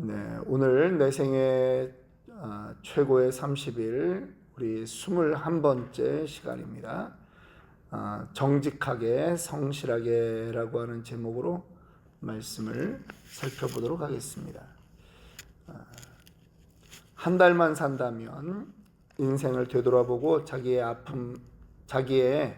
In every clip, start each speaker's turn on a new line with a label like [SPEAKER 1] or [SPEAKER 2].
[SPEAKER 1] 네, 오늘 내 생애 최고의 30일 우리 21번째 시간입니다. 정직하게 성실하게라고 하는 제목으로 말씀을 살펴보도록 하겠습니다. 한 달만 산다면 인생을 되돌아보고 자기의 아픔, 자기의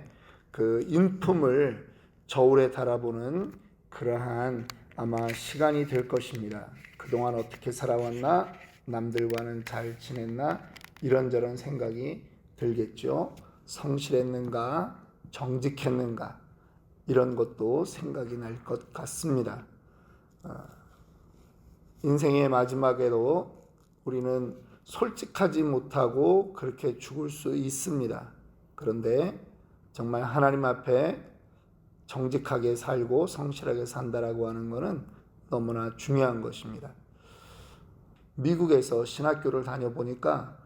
[SPEAKER 1] 그 인품을 저울에 달아보는 그러한 아마 시간이 될 것입니다. 그동안 어떻게 살아왔나, 남들과는 잘 지냈나, 이런저런 생각이 들겠죠. 성실했는가, 정직했는가, 이런 것도 생각이 날 것 같습니다. 인생의 마지막에도 우리는 솔직하지 못하고 그렇게 죽을 수 있습니다. 그런데 정말 하나님 앞에 정직하게 살고 성실하게 산다라고 하는 것은 너무나 중요한 것입니다. 미국에서 신학교를 다녀보니까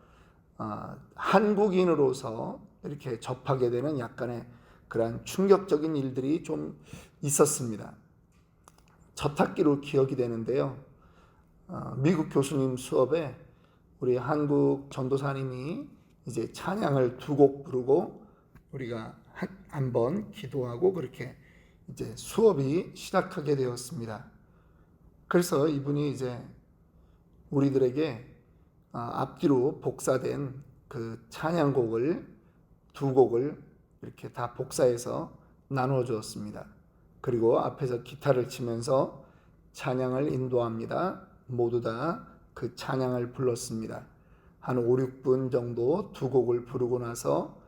[SPEAKER 1] 한국인으로서 이렇게 접하게 되는 약간의 그런 충격적인 일들이 좀 있었습니다. 첫 학기로 기억이 되는데요. 미국 교수님 수업에 우리 한국 전도사님이 이제 찬양을 두 곡 부르고 우리가 한번 기도하고 그렇게 이제 수업이 시작하게 되었습니다. 그래서 이분이 이제 우리들에게 앞뒤로 복사된 그 찬양곡을 두 곡을 이렇게 다 복사해서 나누어 주었습니다. 그리고 앞에서 기타를 치면서 찬양을 인도합니다. 모두 다 그 찬양을 불렀습니다. 한 5, 6분 정도 두 곡을 부르고 나서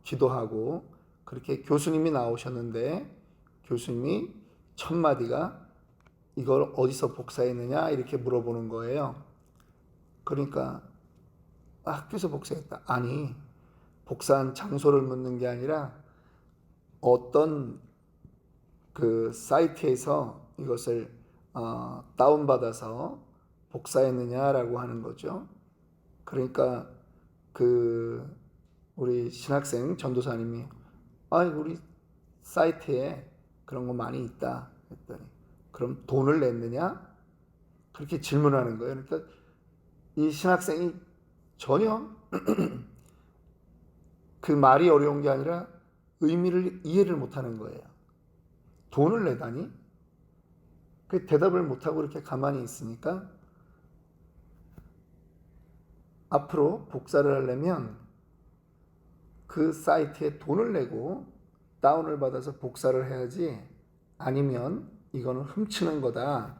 [SPEAKER 1] 기도하고 그렇게 교수님이 나오셨는데 교수님이 첫 마디가 이걸 어디서 복사했느냐 이렇게 물어보는 거예요. 그러니까 학교에서 복사했다. 아니, 복사한 장소를 묻는 게 아니라 어떤 그 사이트에서 이것을 다운받아서 복사했느냐라고 하는 거죠. 그러니까 그 우리 신학생 전도사님이 우리 사이트에 그런 거 많이 있다 했더니 그럼 돈을 냈느냐? 그렇게 질문하는 거예요. 그러니까 이 신학생이 전혀 그 말이 어려운 게 아니라 의미를 이해를 못하는 거예요. 돈을 내다니? 그 대답을 못하고 이렇게 가만히 있으니까 앞으로 복사를 하려면 그 사이트에 돈을 내고 다운을 받아서 복사를 해야지 아니면 이거는 훔치는 거다.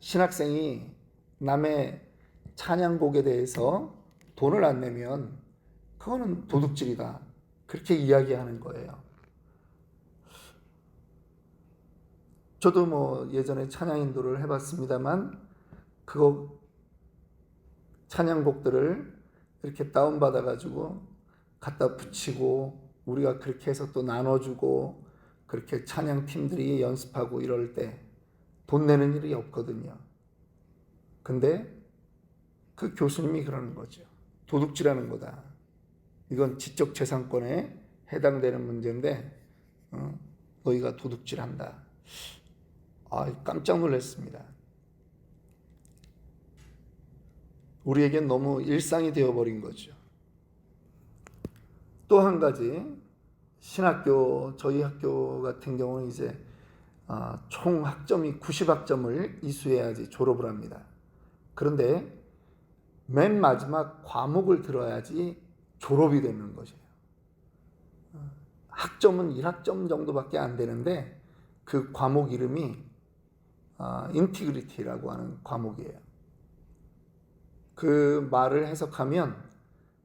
[SPEAKER 1] 신학생이 남의 찬양곡에 대해서 돈을 안 내면 그거는 도둑질이다. 그렇게 이야기하는 거예요. 저도 뭐 예전에 찬양 인도를 해봤습니다만 그거 찬양곡들을 이렇게 다운받아가지고 갖다 붙이고 우리가 그렇게 해서 또 나눠주고 그렇게 찬양팀들이 연습하고 이럴 때 돈 내는 일이 없거든요. 근데 그 교수님이 그러는 거죠. 도둑질하는 거다. 이건 지적재산권에 해당되는 문제인데 너희가 도둑질한다. 깜짝 놀랐습니다. 우리에겐 너무 일상이 되어버린 거죠. 또 한 가지 신학교 저희 학교 같은 경우는 이제 총 학점이 90학점을 이수해야지 졸업을 합니다. 그런데 맨 마지막 과목을 들어야지 졸업이 되는 것이에요. 학점은 1학점 정도밖에 안 되는데 그 과목 이름이 인티그리티라고 하는 과목이에요. 그 말을 해석하면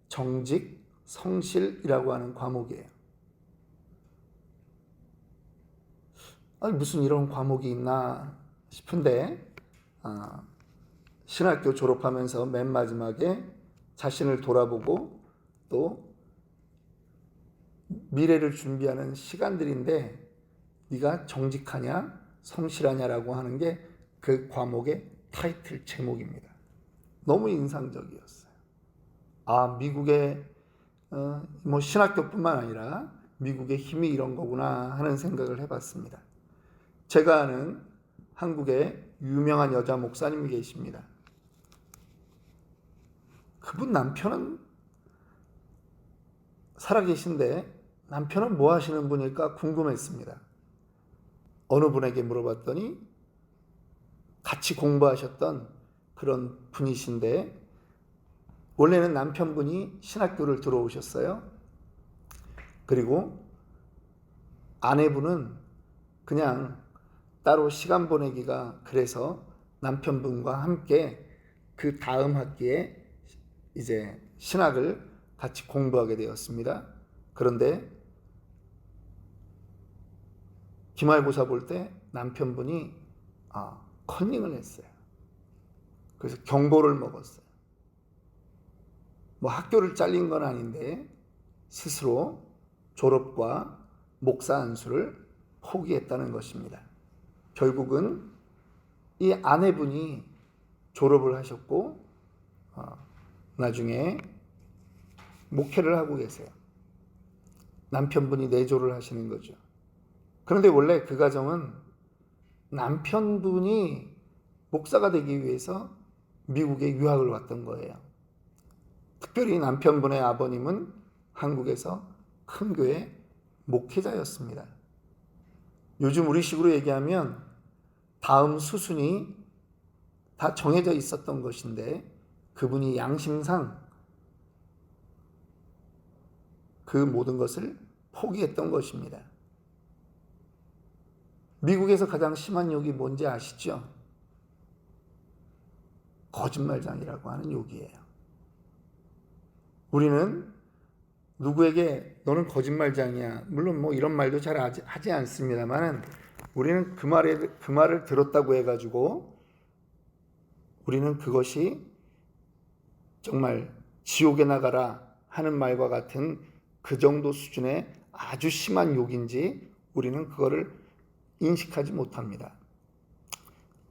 [SPEAKER 1] 정직, 성실이라고 하는 과목이에요. 무슨 이런 과목이 있나 싶은데 신학교 졸업하면서 맨 마지막에 자신을 돌아보고 또 미래를 준비하는 시간들인데 네가 정직하냐 성실하냐라고 하는 게 그 과목의 타이틀 제목입니다. 너무 인상적이었어요. 미국의 뭐 신학교뿐만 아니라 미국의 힘이 이런 거구나 하는 생각을 해봤습니다. 제가 아는 한국의 유명한 여자 목사님이 계십니다. 그분 남편은 살아계신데 남편은 뭐 하시는 분일까 궁금했습니다. 어느 분에게 물어봤더니 같이 공부하셨던 그런 분이신데 원래는 남편분이 신학교를 들어오셨어요. 그리고 아내분은 그냥 따로 시간 보내기가 그래서 남편분과 함께 그 다음 학기에 이제 신학을 같이 공부하게 되었습니다. 그런데 기말고사 볼 때 남편분이 컨닝을 했어요. 그래서 경고를 먹었어요. 뭐 학교를 잘린 건 아닌데 스스로 졸업과 목사 안수를 포기했다는 것입니다. 결국은 이 아내분이 졸업을 하셨고 나중에 목회를 하고 계세요. 남편분이 내조를 하시는 거죠. 그런데 원래 그 가정은 남편분이 목사가 되기 위해서 미국에 유학을 왔던 거예요. 특별히 남편분의 아버님은 한국에서 큰 교회 목회자였습니다. 요즘 우리식으로 얘기하면 다음 수순이 다 정해져 있었던 것인데 그분이 양심상 그 모든 것을 포기했던 것입니다. 미국에서 가장 심한 욕이 뭔지 아시죠? 거짓말장이라고 하는 욕이에요. 우리는 누구에게 너는 거짓말장이야. 물론 뭐 이런 말도 잘 하지 않습니다만 우리는 그 말을 들었다고 해가지고 우리는 그것이 정말 지옥에 나가라 하는 말과 같은 그 정도 수준의 아주 심한 욕인지 우리는 그거를 인식하지 못합니다.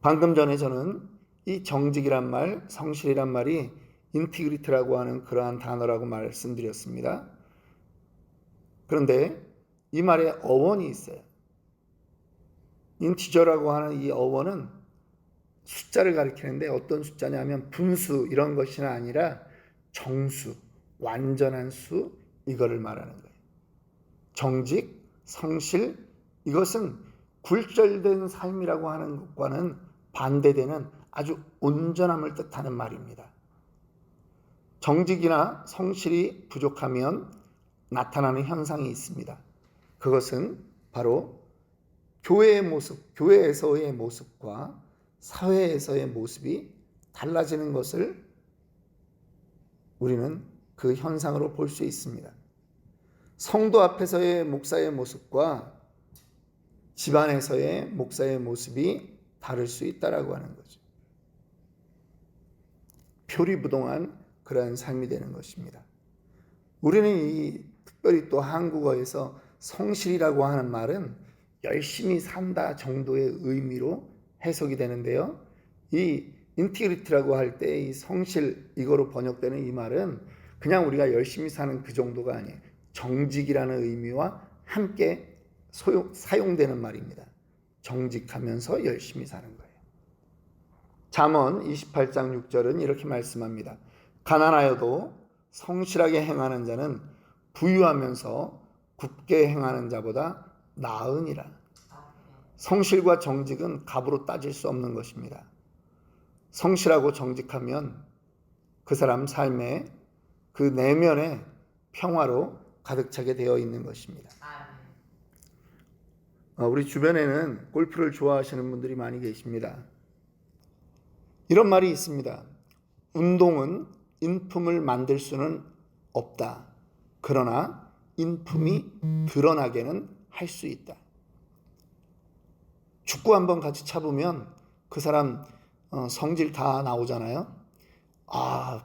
[SPEAKER 1] 방금 전에 저는 이 정직이란 말, 성실이란 말이 인티그리티라고 하는 그러한 단어라고 말씀드렸습니다. 그런데 이 말에 어원이 있어요. 인티저라고 하는 이 어원은 숫자를 가리키는데 어떤 숫자냐면 분수 이런 것이 아니라 정수, 완전한 수 이거를 말하는 거예요. 정직, 성실 이것은 굴절된 삶이라고 하는 것과는 반대되는 아주 온전함을 뜻하는 말입니다. 정직이나 성실이 부족하면 나타나는 현상이 있습니다. 그것은 바로 교회의 모습, 교회에서의 모습과 사회에서의 모습이 달라지는 것을 우리는 그 현상으로 볼 수 있습니다. 성도 앞에서의 목사의 모습과 집안에서의 목사의 모습이 다를 수 있다라고 하는 거죠. 표리부동한 그러한 삶이 되는 것입니다. 우리는 특별히 또 한국어에서 성실이라고 하는 말은 열심히 산다 정도의 의미로 해석이 되는데요. 이 인티그리티라고 할 때 이 성실 이거로 번역되는 이 말은 그냥 우리가 열심히 사는 그 정도가 아니에요. 정직이라는 의미와 함께 사용되는 말입니다. 정직하면서 열심히 사는 거예요. 잠언 28장 6절은 이렇게 말씀합니다. 가난하여도 성실하게 행하는 자는 부유하면서 굽게 행하는 자보다 나으니라. 성실과 정직은 값으로 따질 수 없는 것입니다. 성실하고 정직하면 그 사람 삶에 그 내면의 평화로 가득 차게 되어 있는 것입니다. 우리 주변에는 골프를 좋아하시는 분들이 많이 계십니다. 이런 말이 있습니다. 운동은 인품을 만들 수는 없다. 그러나 인품이 드러나게는 할 수 있다. 축구 한번 같이 차보면 그 사람 성질 다 나오잖아요.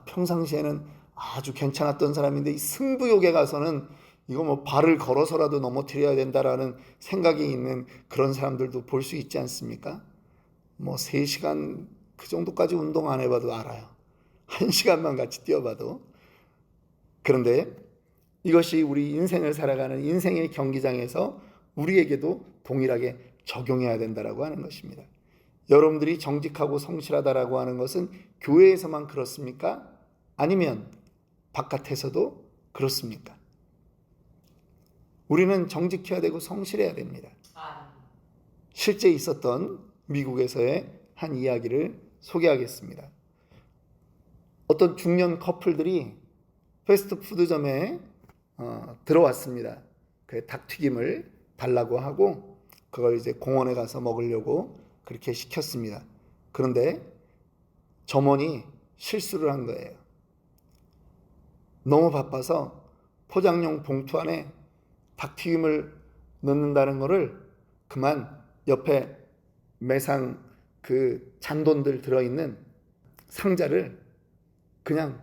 [SPEAKER 1] 평상시에는 아주 괜찮았던 사람인데 이 승부욕에 가서는 이거 뭐 발을 걸어서라도 넘어뜨려야 된다라는 생각이 있는 그런 사람들도 볼 수 있지 않습니까? 뭐 3시간 그 정도까지 운동 안 해봐도 알아요. 1시간만 같이 뛰어봐도. 그런데 이것이 우리 인생을 살아가는 인생의 경기장에서 우리에게도 동일하게 적용해야 된다라고 하는 것입니다. 여러분들이 정직하고 성실하다라고 하는 것은 교회에서만 그렇습니까? 아니면 바깥에서도 그렇습니까? 우리는 정직해야 되고 성실해야 됩니다. 실제 있었던 미국에서의 한 이야기를 소개하겠습니다. 어떤 중년 커플들이 패스트푸드점에 들어왔습니다. 그 닭튀김을 달라고 하고 그걸 이제 공원에 가서 먹으려고 그렇게 시켰습니다. 그런데 점원이 실수를 한 거예요. 너무 바빠서 포장용 봉투 안에 닭튀김을 넣는다는 거를 그만 옆에 매상 그 잔돈들 들어있는 상자를 그냥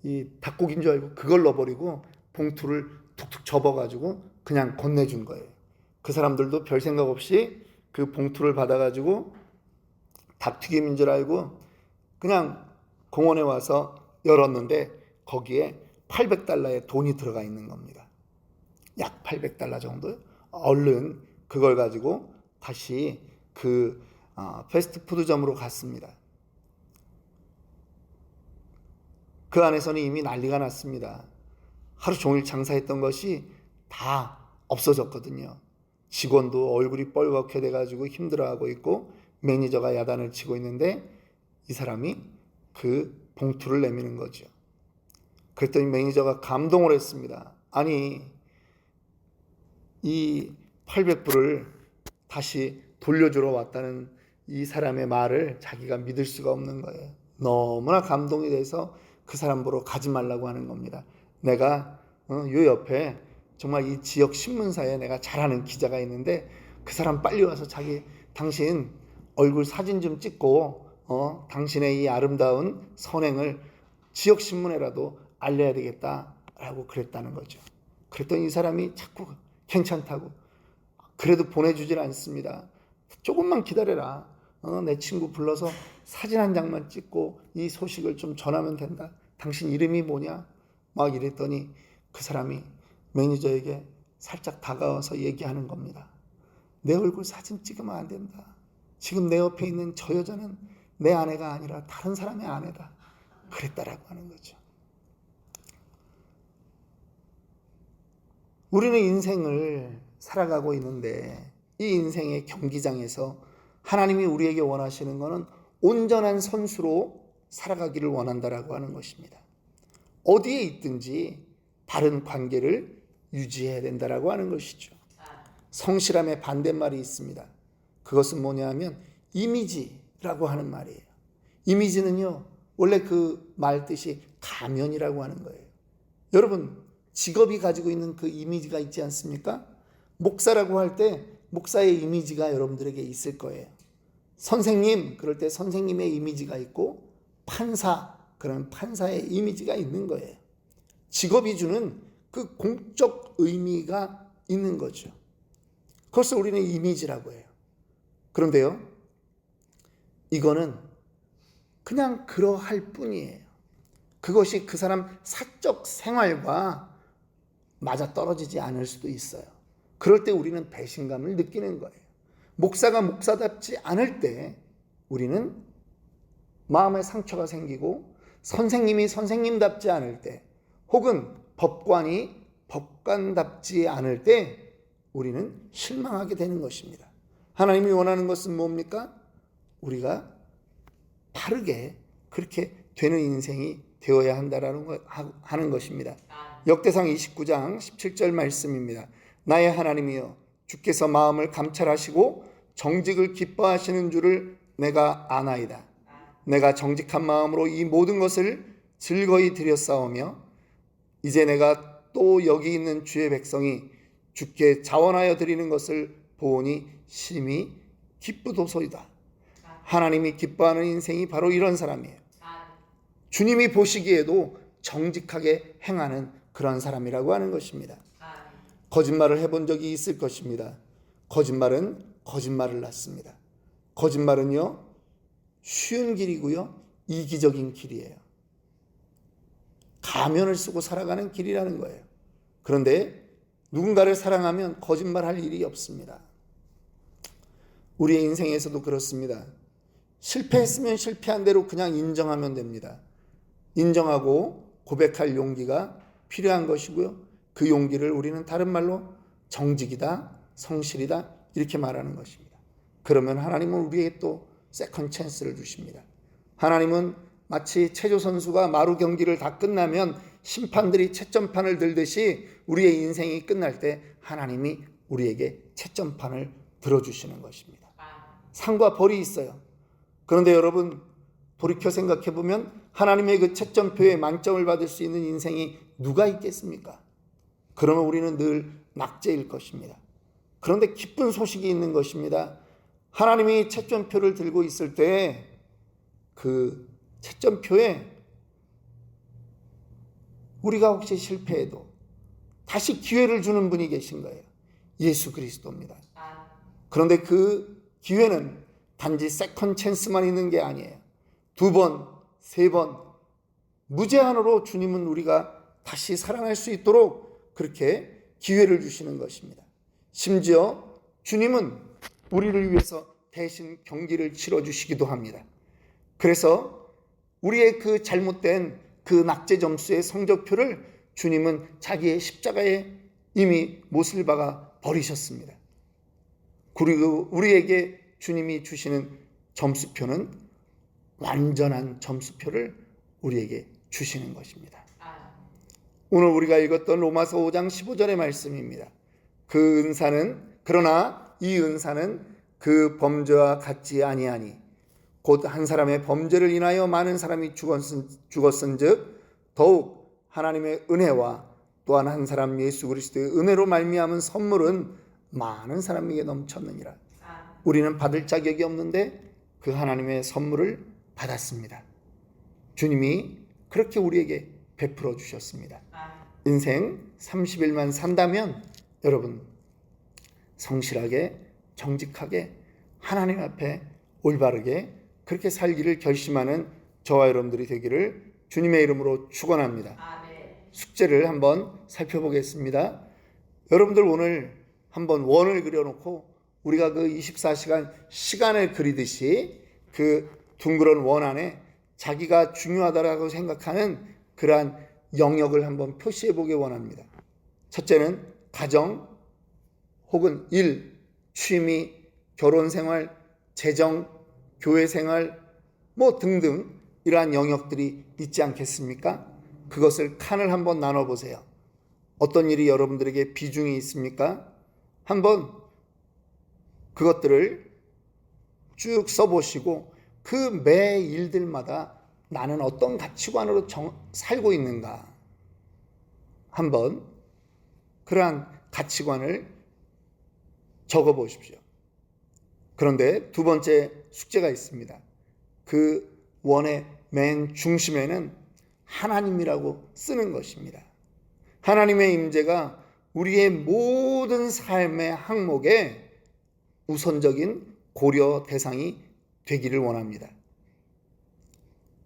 [SPEAKER 1] 이 닭고기인 줄 알고 그걸 넣어버리고 봉투를 툭툭 접어가지고 그냥 건네준 거예요. 그 사람들도 별 생각 없이 그 봉투를 받아가지고 닭튀김인 줄 알고 그냥 공원에 와서 열었는데 거기에 $800의 돈이 들어가 있는 겁니다. 약 $800 정도. 얼른 그걸 가지고 다시 그 패스트푸드점으로 갔습니다. 그 안에서는 이미 난리가 났습니다. 하루 종일 장사했던 것이 다 없어졌거든요. 직원도 얼굴이 뻘겋게 돼가지고 힘들어하고 있고 매니저가 야단을 치고 있는데 이 사람이 그 봉투를 내미는 거죠. 그랬더니 매니저가 감동을 했습니다. 아니, 이 800불을 다시 돌려주러 왔다는 이 사람의 말을 자기가 믿을 수가 없는 거예요. 너무나 감동이 돼서 그 사람 보러 가지 말라고 하는 겁니다. 내가 요 옆에 정말 이 지역 신문사에 내가 잘 아는 기자가 있는데 그 사람 빨리 와서 당신 얼굴 사진 좀 찍고 당신의 이 아름다운 선행을 지역 신문에라도 알려야 되겠다라고 그랬다는 거죠. 그랬더니 이 사람이 자꾸 괜찮다고 그래도 보내주질 않습니다. 조금만 기다려라. 내 친구 불러서 사진 한 장만 찍고 이 소식을 좀 전하면 된다. 당신 이름이 뭐냐? 막 이랬더니 그 사람이 매니저에게 살짝 다가와서 얘기하는 겁니다. 내 얼굴 사진 찍으면 안 된다. 지금 내 옆에 있는 저 여자는 내 아내가 아니라 다른 사람의 아내다. 그랬다라고 하는 거죠. 우리는 인생을 살아가고 있는데 이 인생의 경기장에서 하나님이 우리에게 원하시는 것은 온전한 선수로 살아가기를 원한다라고 하는 것입니다. 어디에 있든지 바른 관계를 유지해야 된다라고 하는 것이죠. 성실함의 반대말이 있습니다. 그것은 뭐냐 하면 이미지라고 하는 말이에요. 이미지는요, 원래 그 말 뜻이 가면이라고 하는 거예요. 여러분, 직업이 가지고 있는 그 이미지가 있지 않습니까? 목사라고 할 때 목사의 이미지가 여러분들에게 있을 거예요. 선생님, 그럴 때 선생님의 이미지가 있고 판사, 그런 판사의 이미지가 있는 거예요. 직업이 주는 그 공적 의미가 있는 거죠. 그것을 우리는 이미지라고 해요. 그런데요, 이거는 그냥 그러할 뿐이에요. 그것이 그 사람 사적 생활과 맞아떨어지지 않을 수도 있어요. 그럴 때 우리는 배신감을 느끼는 거예요. 목사가 목사답지 않을 때 우리는 마음에 상처가 생기고, 선생님이 선생님답지 않을 때, 혹은 법관이 법관답지 않을 때 우리는 실망하게 되는 것입니다. 하나님이 원하는 것은 뭡니까? 우리가 바르게 그렇게 되는 인생이 되어야 하는 것입니다. 역대상 29장 17절 말씀입니다. 나의 하나님이여, 주께서 마음을 감찰하시고 정직을 기뻐하시는 줄을 내가 아나이다. 내가 정직한 마음으로 이 모든 것을 즐거이 드렸사오며 이제 내가 또 여기 있는 주의 백성이 주께 자원하여 드리는 것을 보오니 심히 기쁘도소이다. 하나님이 기뻐하는 인생이 바로 이런 사람이에요. 주님이 보시기에도 정직하게 행하는 그런 사람이라고 하는 것입니다. 거짓말을 해본 적이 있을 것입니다. 거짓말은 거짓말을 낳습니다. 거짓말은요, 쉬운 길이고요, 이기적인 길이에요. 가면을 쓰고 살아가는 길이라는 거예요. 그런데 누군가를 사랑하면 거짓말할 일이 없습니다. 우리의 인생에서도 그렇습니다. 실패했으면 실패한 대로 그냥 인정하면 됩니다. 인정하고 고백할 용기가 필요한 것이고요. 그 용기를 우리는 다른 말로 정직이다, 성실이다 이렇게 말하는 것입니다. 그러면 하나님은 우리에게 또 세컨 찬스를 주십니다. 하나님은 마치 체조 선수가 마루 경기를 다 끝나면 심판들이 채점판을 들듯이 우리의 인생이 끝날 때 하나님이 우리에게 채점판을 들어주시는 것입니다. 상과 벌이 있어요. 그런데 여러분 돌이켜 생각해 보면 하나님의 그 채점표에 만점을 받을 수 있는 인생이 누가 있겠습니까? 그러면 우리는 늘 낙제일 것입니다. 그런데 기쁜 소식이 있는 것입니다. 하나님이 채점표를 들고 있을 때 그 채점표에 우리가 혹시 실패해도 다시 기회를 주는 분이 계신 거예요. 예수 그리스도입니다. 그런데 그 기회는 단지 세컨 찬스만 있는 게 아니에요. 2번, 3번 무제한으로 주님은 우리가 다시 살아날 수 있도록 그렇게 기회를 주시는 것입니다. 심지어 주님은 우리를 위해서 대신 경기를 치러주시기도 합니다. 그래서 우리의 그 잘못된 그 낙제 점수의 성적표를 주님은 자기의 십자가에 이미 못을 박아 버리셨습니다. 그리고 우리에게 주님이 주시는 점수표는 완전한 점수표를 우리에게 주시는 것입니다. 오늘 우리가 읽었던 로마서 5장 15절의 말씀입니다. 그러나 이 은사는 그 범죄와 같지 아니하니 곧 한 사람의 범죄를 인하여 많은 사람이 죽었은즉 더욱 하나님의 은혜와 또한 한 사람 예수 그리스도의 은혜로 말미암은 선물은 많은 사람에게 넘쳤느니라. 우리는 받을 자격이 없는데 그 하나님의 선물을 받았습니다. 주님이 그렇게 우리에게 베풀어 주셨습니다. 인생 30일만 산다면 여러분 성실하게 정직하게 하나님 앞에 올바르게 그렇게 살기를 결심하는 저와 여러분들이 되기를 주님의 이름으로 축원합니다. 숙제를 한번 살펴보겠습니다. 여러분들 오늘 한번 원을 그려놓고 우리가 그 24시간 시간을 그리듯이 그 둥그런 원 안에 자기가 중요하다라고 생각하는 그러한 영역을 한번 표시해 보기 원합니다. 첫째는 가정 혹은 일, 취미, 결혼생활, 재정, 교회생활 등등 이러한 영역들이 있지 않겠습니까? 그것을 칸을 한번 나눠보세요. 어떤 일이 여러분들에게 비중이 있습니까? 한번 그것들을 쭉 써보시고 그 매 일들마다 나는 어떤 가치관으로 살고 있는가 한번 그러한 가치관을 적어보십시오. 그런데 두 번째 숙제가 있습니다. 그 원의 맨 중심에는 하나님이라고 쓰는 것입니다. 하나님의 임재가 우리의 모든 삶의 항목에 우선적인 고려 대상이 되기를 원합니다.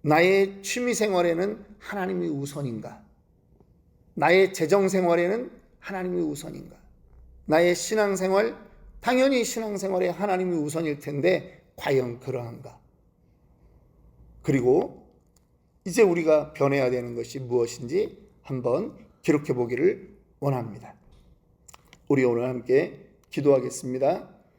[SPEAKER 1] 나의 취미 생활에는 하나님이 우선인가? 나의 재정 생활에는 하나님이 우선인가? 나의 신앙생활, 당연히 신앙생활에 하나님이 우선일 텐데 과연 그러한가? 그리고 이제 우리가 변해야 되는 것이 무엇인지 한번 기록해 보기를 원합니다. 우리 오늘 함께 기도하겠습니다.